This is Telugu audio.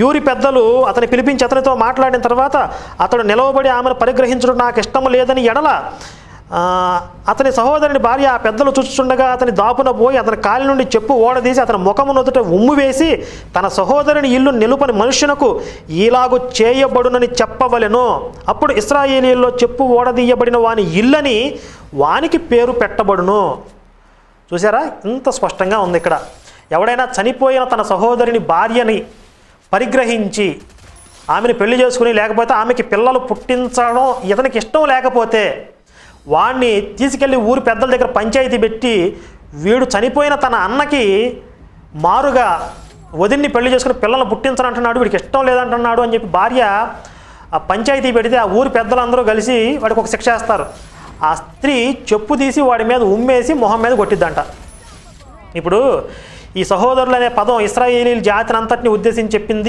యూరి పెద్దలు అతని పిలిపించి అతనితో మాట్లాడిన తర్వాత అతడు నిలవబడి ఆమెను పరిగ్రహించడం నాకు ఇష్టం లేదని ఎడల అతని సహోదరుని భార్య ఆ పెద్దలు చూస్తుండగా అతని దాపున పోయి అతని కాలి నుండి చెప్పు ఓడదీసి అతని ముఖము నొదుట ఉమ్ము వేసి తన సహోదరుని ఇల్లు నిలుపని మనుష్యునకు ఈలాగు చేయబడునని చెప్పవలెను. అప్పుడు ఇశ్రాయేలీయుల్లో చెప్పు ఓడదీయబడిన వాని ఇల్లని వానికి పేరు పెట్టబడును. చూసారా, ఇంత స్పష్టంగా ఉంది ఇక్కడ. ఎవడైనా చనిపోయిన తన సహోదరుని భార్యని పరిగ్రహించి ఆమెను పెళ్లి చేసుకుని లేకపోతే ఆమెకి పిల్లలు పుట్టించడం ఇతనికి ఇష్టం లేకపోతే వాడిని తీసుకెళ్ళి ఊరి పెద్దల దగ్గర పంచాయతీ పెట్టి వీడు చనిపోయిన తన అన్నకి మారుగా వదిన్ని పెళ్లి చేసుకుని పిల్లలను పుట్టించనంటున్నాడు, వీడికి ఇష్టం లేదంటున్నాడు అని చెప్పి భార్య ఆ పంచాయతీ పెడితే ఆ ఊరి పెద్దలందరూ కలిసి వాడికి ఒక శిక్ష వేస్తారు. ఆ స్త్రీ చెప్పు తీసి వాడి మీద ఉమ్మేసి మొహం మీద కొట్టిద్దంట. ఇప్పుడు ఈ సహోదరులు అనే పదం ఇశ్రాయేలీయుల జాతిని అంతటిని ఉద్దేశించి చెప్పింది